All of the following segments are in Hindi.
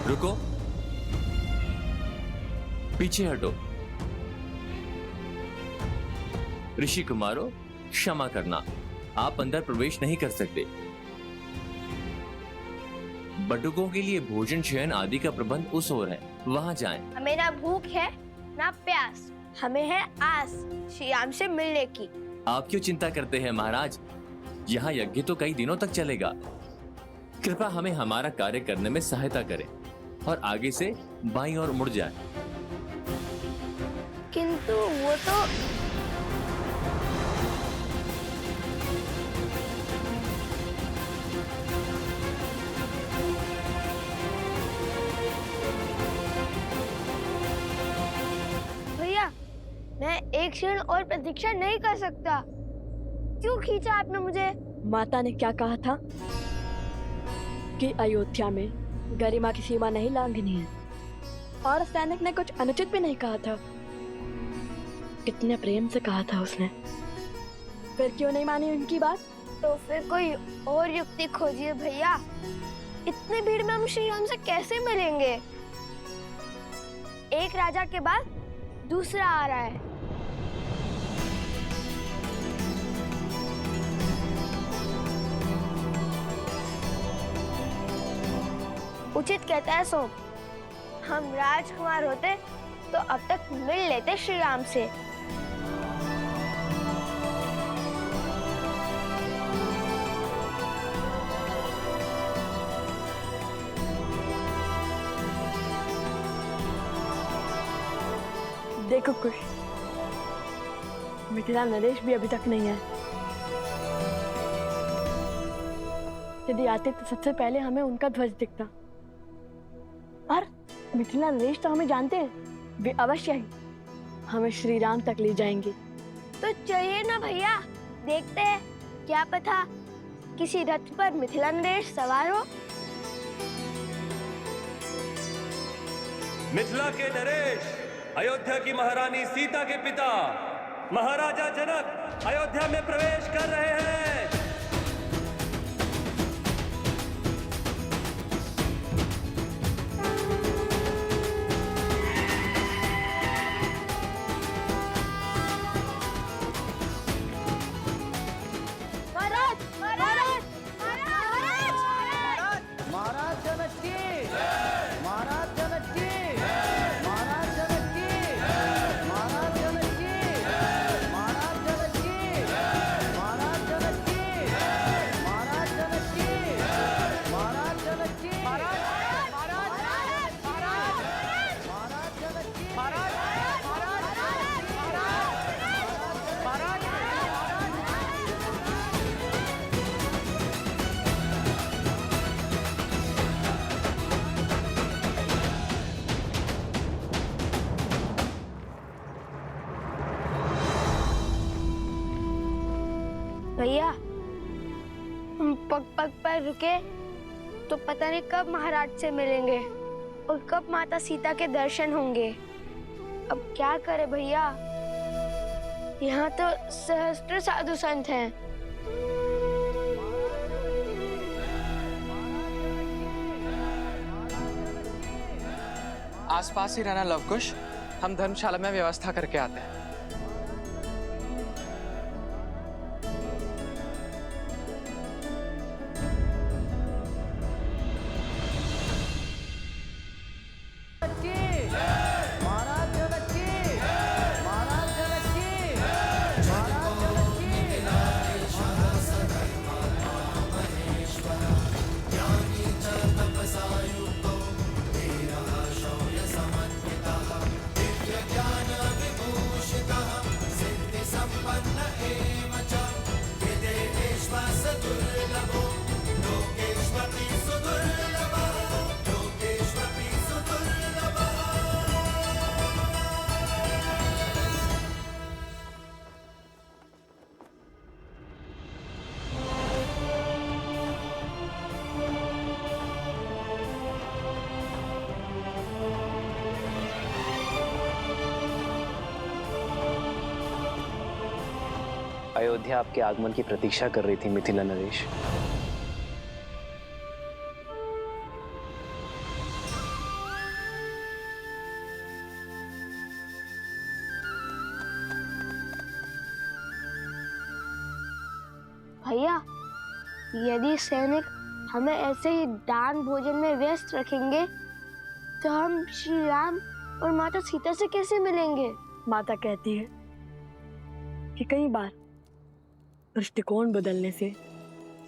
रुको, पीछे हटो। ऋषि कुमारो, क्षमा करना, आप अंदर प्रवेश नहीं कर सकते। बटुकों के लिए भोजन शयन आदि का प्रबंध उस ओर है, वहां जाएं। हमें ना भूख है ना प्यास, हमें है आस श्री राम से मिलने की। आप क्यों चिंता करते हैं महाराज? यहाँ यज्ञ तो कई दिनों तक चलेगा। कृपया हमें हमारा कार्य करने में सहायता करें और आगे से बाईं ओर मुड़ जाए। किंतु वो तो भैया, मैं एक क्षण और प्रतीक्षा नहीं कर सकता। क्यों खींचा आपने मुझे? माता ने क्या कहा था कि अयोध्या में गरिमा की सीमा नहीं लांघनी है, और सैनिक ने कुछ अनुचित भी नहीं कहा था। कितने प्रेम से कहा था उसने, फिर क्यों नहीं मानी उनकी बात? तो फिर कोई और युक्ति खोजिए भैया। इतनी भीड़ में हम श्री राम से कैसे मिलेंगे? एक राजा के बाद दूसरा आ रहा है। उचित कहता है सोम, हम राजकुमार होते तो अब तक मिल लेते श्री राम से। देखो कुश, मिथिला नरेश भी अभी तक नहीं है। यदि आते तो सबसे पहले हमें उनका ध्वज दिखता। और मिथिला नरेश तो हमें जानते हैं, वे अवश्य ही हमें श्री राम तक ले जाएंगे। तो चलिए ना भैया, देखते हैं, क्या पता किसी रथ पर मिथिला नरेश सवार हो। मिथिला के नरेश, अयोध्या की महारानी सीता के पिता महाराजा जनक अयोध्या में प्रवेश कर रहे हैं। महाराज, महाराज, महाराज, महाराज जनक की, महाराज जनक की, महाराज जनक की, महाराज जनक की, महाराज जनक की, महाराज जनक की, महाराज जनक की, महाराज जनक की, महाराज जनक की, भैया, हम पग पग पर रुके तो पता नहीं कब महाराज से मिलेंगे और कब माता सीता के दर्शन होंगे। अब क्या करें भैया, यहाँ तो सहस्त्र साधु संत हैं। आसपास ही रहना लवकुश, हम धर्मशाला में व्यवस्था करके आते हैं। महाराज जनक की, महाराज जनक की, महाराज जनक की। अयोध्या आपके आगमन की प्रतीक्षा कर रही थी मिथिला नरेश। भैया, यदि सैनिक हमें ऐसे ही दान भोजन में व्यस्त रखेंगे तो हम श्री राम और माता सीता से कैसे मिलेंगे? माता कहती है कि कई बार दृष्टिकोण बदलने से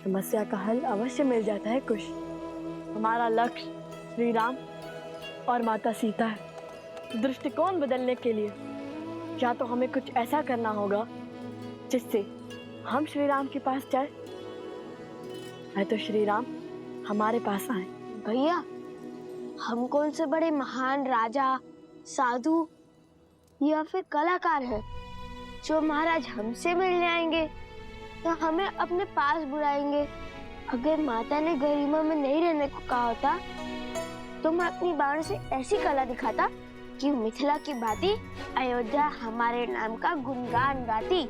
समस्या का हल अवश्य मिल जाता है कुश। हमारा लक्ष्य श्री राम और माता सीता है। दृष्टिकोण बदलने के लिए या तो हमें कुछ ऐसा करना होगा जिससे हम श्री राम के पास जाए, या तो श्री राम हमारे पास आए। भैया, हम कौन से बड़े महान राजा, साधु या फिर कलाकार हैं जो महाराज हमसे मिलने आएंगे या हमें अपने पास बुलाएंगे? अगर माता ने गरिमा में नहीं रहने को कहा होता तो मैं अपनी बाण से ऐसी कला दिखाता कि मिथिला की भांति अयोध्या हमारे नाम का गुणगान गाती।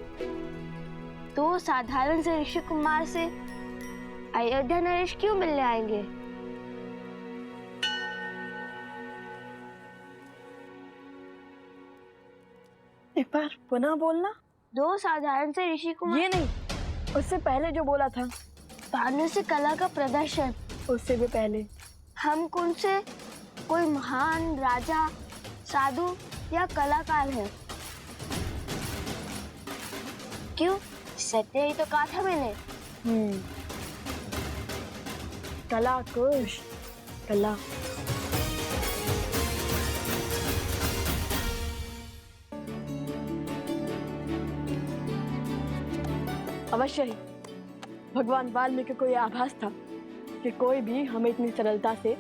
तो साधारण से ऋषि कुमार से अयोध्या नरेश क्यों मिलने आएंगे? एक बार पुनः बोलना। दो साधारण से ऋषि कुमार? ये नहीं, उससे पहले जो बोला था। बाणों से कला का प्रदर्शन। उससे भी पहले। हम कौन से कोई महान राजा, साधु या कलाकार हैं? क्यों? सत्य ही तो कहा था मैंने। कला कुश, कला। अवश्य ही भगवान वाल्मीकि को यह आभास था कि कोई भी हमें इतनी सरलता से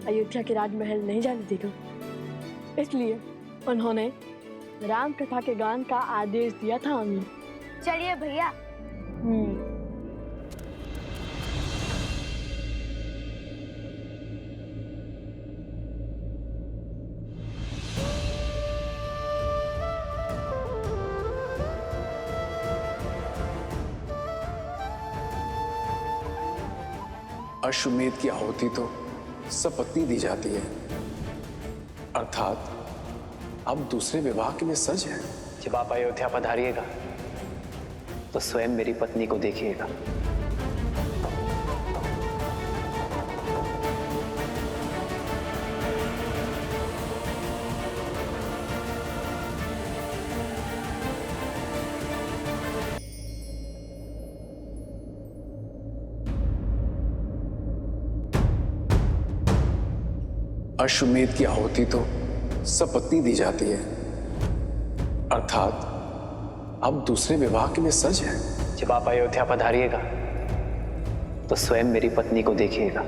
अयोध्या के राजमहल नहीं जाने देगा। इसलिए उन्होंने राम कथा के गान का आदेश दिया था हमें। चलिए भैया। अश्वमेध की आहुति तो सपत्नी दी जाती है, अर्थात अब दूसरे विवाह के लिए सज है। जब आप अयोध्या पधारिएगा तो स्वयं मेरी पत्नी को देखिएगा। अश्वमेध की आहुति तो सपत्नी दी जाती है, अर्थात अब दूसरे विवाह के लिए सज है। जब आप अयोध्या पधारिएगा तो स्वयं मेरी पत्नी को देखिएगा।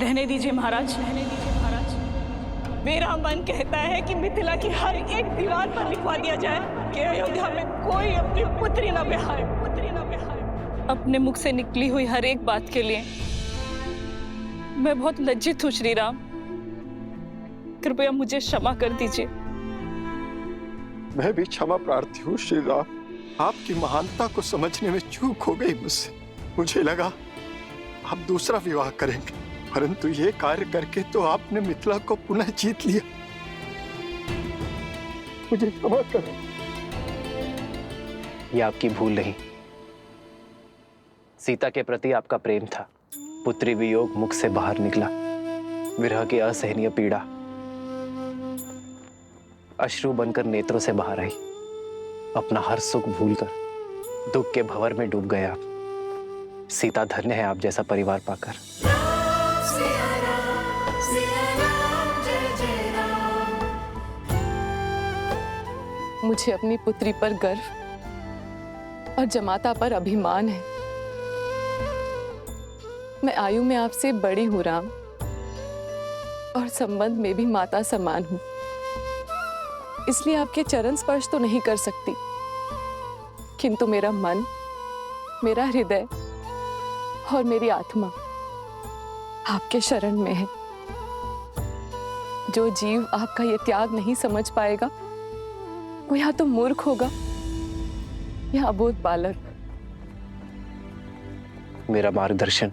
रहने दीजिए महाराज, रहने दीजिए महाराज। मेरा मन कहता है कि मिथिला की हर एक दीवार पर लिखवा दिया जाए कि अयोध्या में कोई अपनी पुत्री न ब्याहे, पुत्री न ब्याहे। अपने मुख से निकली हुई हर एक बात के लिए मैं बहुत लज्जित हूँ श्री राम। कृपया मुझे क्षमा कर दीजिए। मैं भी क्षमा प्रार्थी हूँ श्री राम। आपकी महानता को समझने में चूक हो गई मुझसे। मुझे लगा आप दूसरा विवाह करेंगे, परंतु ये कार्य करके तो आपने मिथिला को पुनः जीत लिया। मुझे क्षमा करो। ये आपकी भूल नहीं, सीता के प्रति आपका प्रेम था। पुत्री वियोग मुख से बाहर निकला, विरह की असहनीय पीड़ा अश्रु बनकर नेत्रों से बाहर आई। अपना हर सुख भूलकर दुख के भंवर में डूब गए आप। सीता धन्य है आप जैसा परिवार पाकर। मुझे अपनी पुत्री पर गर्व और जमाता पर अभिमान है। मैं आयु में आपसे बड़ी हूं राम, और संबंध में भी माता समान हूं, इसलिए आपके चरण स्पर्श तो नहीं कर सकती, किंतु मेरा मन, मेरा हृदय और मेरी आत्मा आपके शरण में है। जो जीव आपका ये त्याग नहीं समझ पाएगा वो या तो मूर्ख होगा या अबोध बालक। मेरा मार्गदर्शन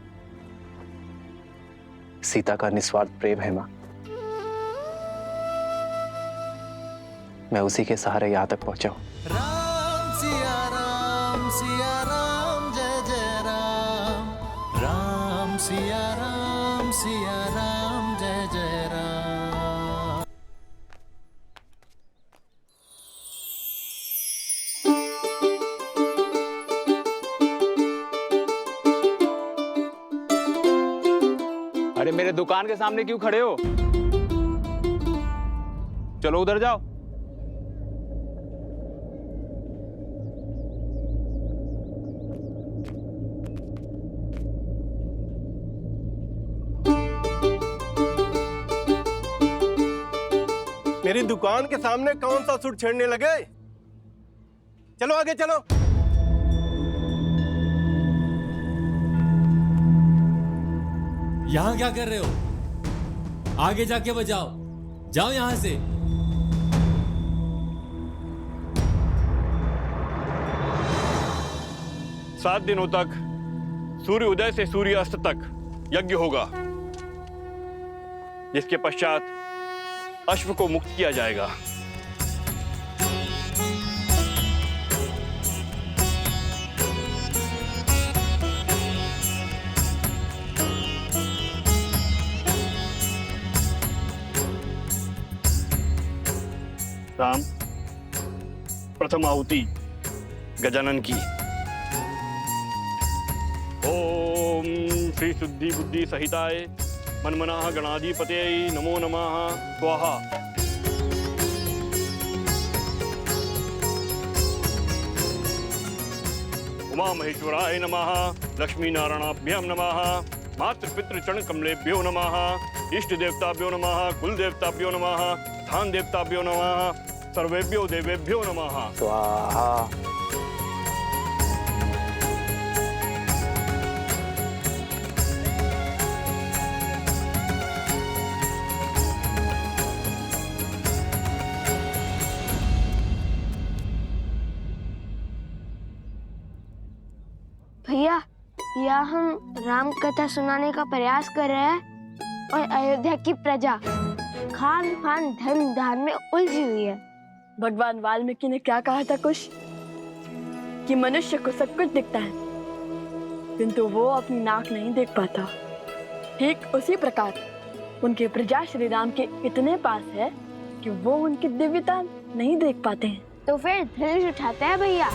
सीता का निस्वार्थ प्रेम है मां। मैं उसी के सहारे यहां तक पहुंचा हूं। राम सिया राम जय जय राम, राम सिया राम जय जय राम। अरे मेरे दुकान के सामने क्यों खड़े हो? चलो उधर जाओ। मेरी दुकान के सामने कौन सा सुर छेड़ने लगे? चलो आगे चलो। यहां क्या कर रहे हो? आगे जाके बजाओ, जाओ यहां से। 7 दिनों तक सूर्य उदय से सूर्य अस्त तक यज्ञ होगा, जिसके पश्चात अश्व को मुक्त किया जाएगा। राम, प्रथम आहुति गजानन की। ओम श्री शुद्धि बुद्धि सहिताय मनमनाः गणाधिपतये नमो नमः स्वाहा। उमा महेश्वराय नमः, लक्ष्मी नारायणाभ्यां नमः, मातृपितृ चरण कमलेभ्यो नमः, इष्ट देवताभ्यो नमः, कुल देवताभ्यो नमः, स्थान देवताभ्यो नमः, सर्वेभ्यो देवेभ्यो नमः स्वाहा। भैया, या हम राम कथा सुनाने का प्रयास कर रहे हैं और अयोध्या की प्रजा खान पान धर्म दान में उलझी हुई है। भगवान वाल्मीकि ने क्या कहा था कुछ, कि मनुष्य को सब कुछ दिखता है किंतु वो अपनी नाक नहीं देख पाता। ठीक उसी प्रकार उनके प्रजा श्री राम के इतने पास है कि वो उनकी दिव्यता नहीं देख पाते हैं। तो फिर धनुष उठाते हैं भैया।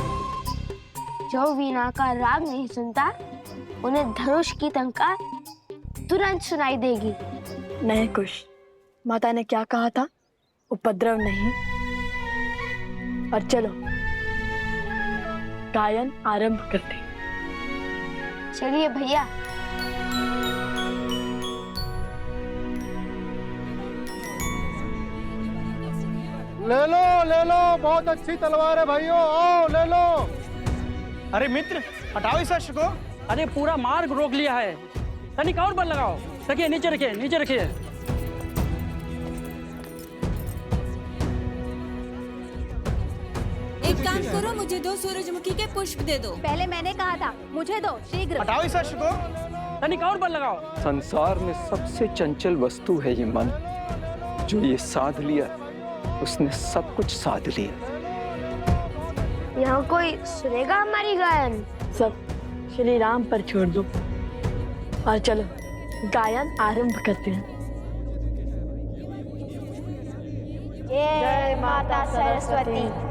जो वीणा का राग नहीं सुनता उन्हें धनुष की टंकार तुरंत सुनाई देगी। नहीं कुश, माता ने क्या कहा था, उपद्रव नहीं। और चलो गायन आरंभ करते। चलिए भैया। ले लो, बहुत अच्छी तलवार है भाइयों, आओ ले लो। अरे मित्र, हटाओ इस अश्व को। अरे पूरा मार्ग रोक लिया है, तनिक और बल लगाओ। रखिए, नीचे रखिए, नीचे रखिए। एक काम करो, मुझे 2 सूरजमुखी के पुष्प दे दो। पहले मैंने कहा था, मुझे दो शीघ्र। हटाओ इस अश्व को, तनिक और बल लगाओ। संसार में सबसे चंचल वस्तु है ये मन। जो ये साध लिया उसने सब कुछ साध लिया। यहाँ कोई सुनेगा हमारी गायन? सब श्री राम पर छोड़ दो और चलो गायन आरंभ करते हैं। जय माता सरस्वती।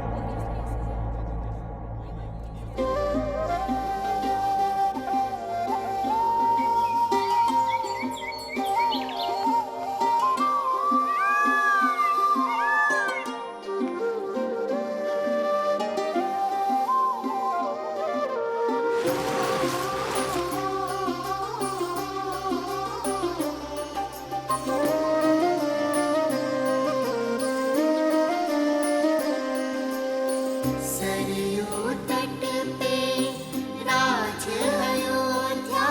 सरयू तट पे राज अयोध्या,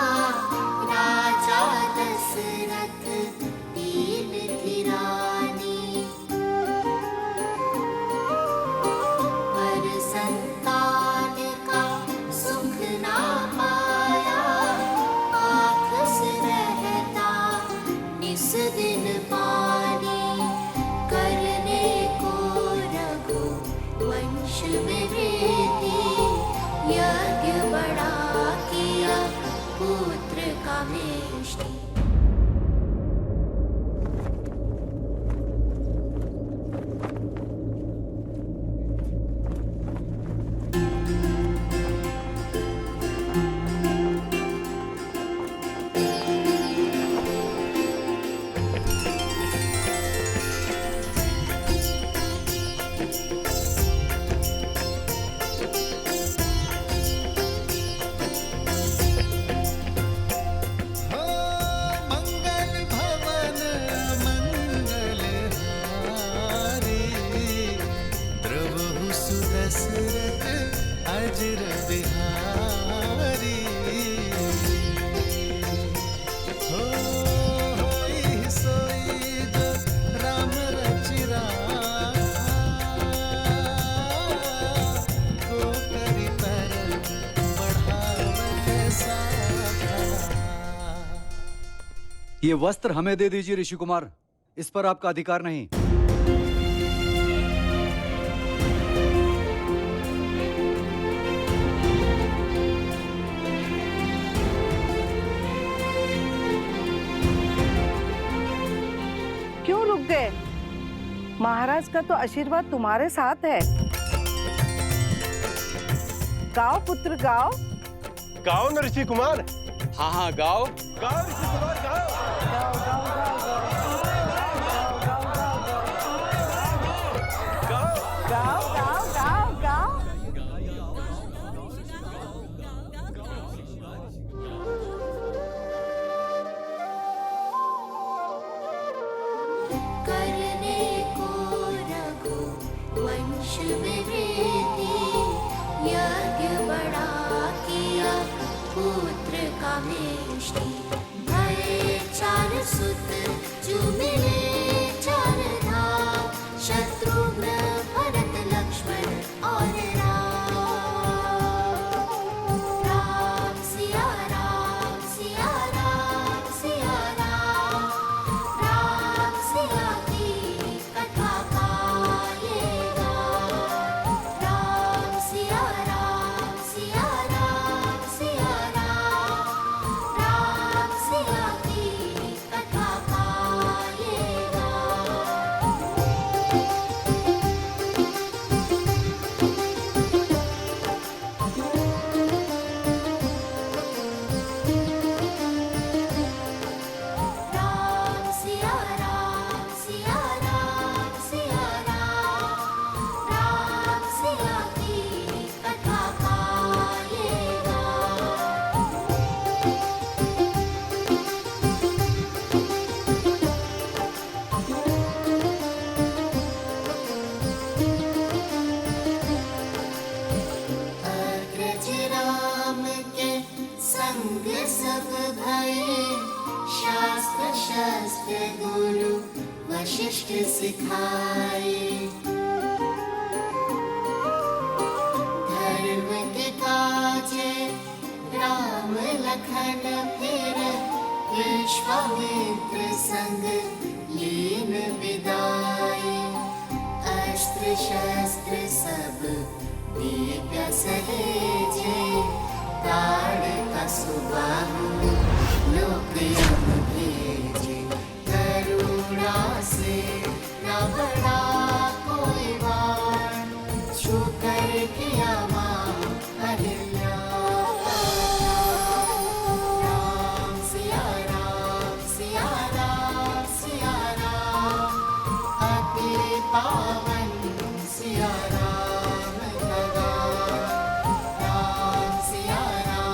राजा दशरथ दीन थी रानी। पर संतान का सुख ना पाया, आँख से रहता निस दिन पानी। करने को रघु वंश में वृद्धि, यज्ञ बड़ा किया पुत्र का मेष्टि। मंगल भवन मंगल हारी, प्रभु सुदशरथ अजर बिहारी। होई सोई जो राम रचिरा, को करी पर बढ़ावे साथा। ये वस्त्र हमें दे दीजिए ऋषि कुमार, इस पर आपका अधिकार नहीं। क्यों रुक गए? महाराज का तो आशीर्वाद तुम्हारे साथ है। गाओ पुत्र गाओ। गाओ न ऋषि कुमार। हाँ हाँ गाओ। गाओ ऋषि कुमार गाओ। गाओ गाओ गाओ गाओ गाओ गाओ गाओ। करने को रघु वंश में वृद्धि, यज्ञ बड़ा किया पुत्र का मेष्टि। भये चार सुत जो मिले चार धाम, शत्रुघ्न भरत लक्ष्मण और राम। राम सिया राम सिया राम सिया राम, राम सिया की कथा गाएगा। राम सिया राम सिया राम सिया राम, राम सिया की कथा गाएगा। राम सिया राम सिया राम सिया राम, राम सिया की कथा गाएगा। अग्रज राम के संग सब भये, शास्त्र शस्त्र गुरु वशिष्ठ सिखाए। धर्म के काजे राम लखन फिर, विश्वामित्र संग लीन विदाए। अस्त्र शस्त्र सब दिव्य सहेजे, ताड़ का सुबाहु लोक यम भेजे। करुणा से न बड़ा कोई बाण, छू कर किया मां अहिल्या। राम सिया राम सिया राम सिया राम, अति पावन सिया राम लगा। राम सिया राम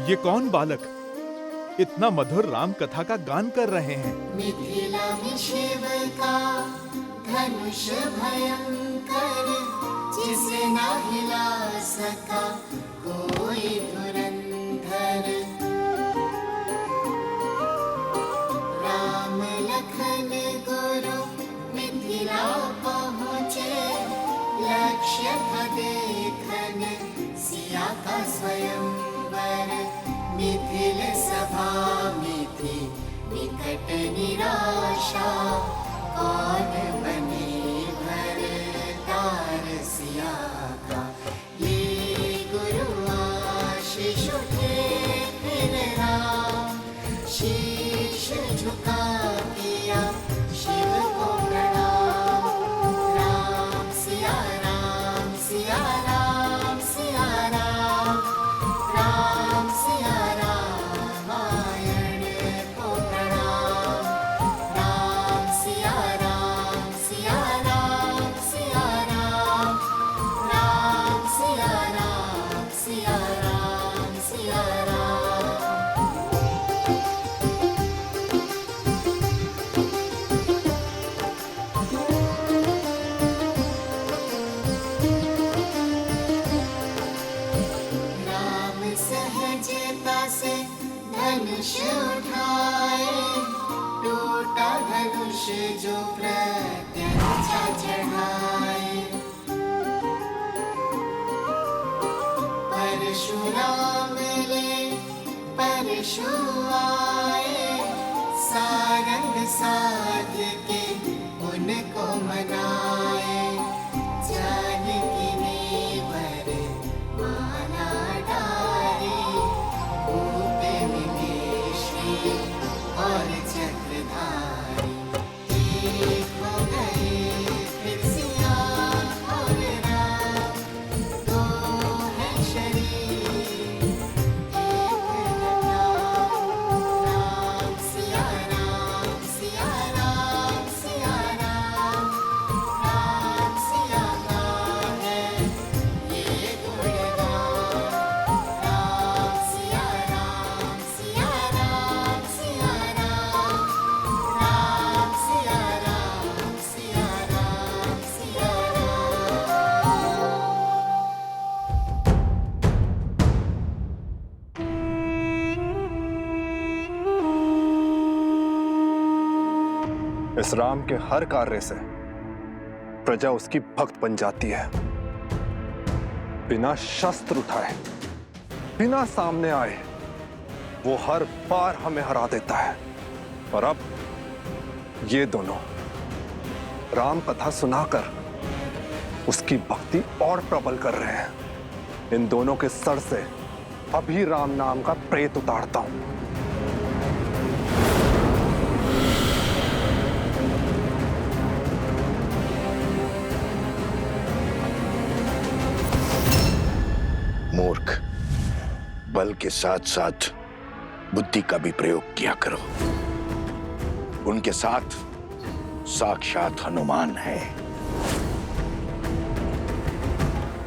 ये कौन बालक इतना मधुर राम कथा का गान कर रहे हैं? मिथिला में शिव का धनुष भयंकर, जिसे ना हिला सका कोई धुरंधर। राम लखन गुरु मिथिला पहुँचे, लक्ष्य था देखन सिया का स्वयंवर। मिथिल सभा में थी विकट निराशा, कौन बने भरतार सिया का। ये गुरु आशीष उठे फिर राम, शीश झुका किया शिव को प्रणाम। राम सिया राम सिया राम सिया राम, राम सिया रामायण को प्रणाम। राम सिया राम सिया राम सिया राम, राम सिया राम सिया राम सिया राम। राम सहजता से धनुष उठाए, टूटा धनुष जो प्रत्यंचा चढ़ाए। परशुराम ले परशु आए, सारंग साध के उनको मनाए। जानकी ने वर माला डारी, भूप मिले श्री और चक्रधारी। एक हो गए फिर सिया और राम, दो है शरीर एक नाम। राम सिया राम सिया राम सिया राम, राम सिया का है ये गुणगान। राम सिया राम सिया राम सिया राम, राम सिया राम सिया राम सिया इस राम के हर कार्य से प्रजा उसकी भक्त बन जाती है। बिना शस्त्र उठाए, बिना सामने आए, वो हर बार हमें हरा देता है। और अब ये दोनों राम कथा सुनाकर उसकी भक्ति और प्रबल कर रहे हैं। इन दोनों के सर से अभी राम नाम का प्रेत उतारता हूं। मूर्ख, बल के साथ साथ बुद्धि का भी प्रयोग किया करो। उनके साथ साक्षात हनुमान है।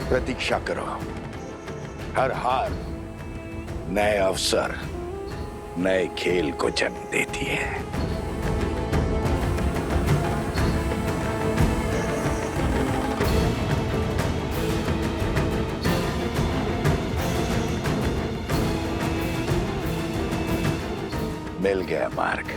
प्रतीक्षा करो, हर हार नए अवसर, नए खेल को जन्म देती है। मिल गया मार्ग।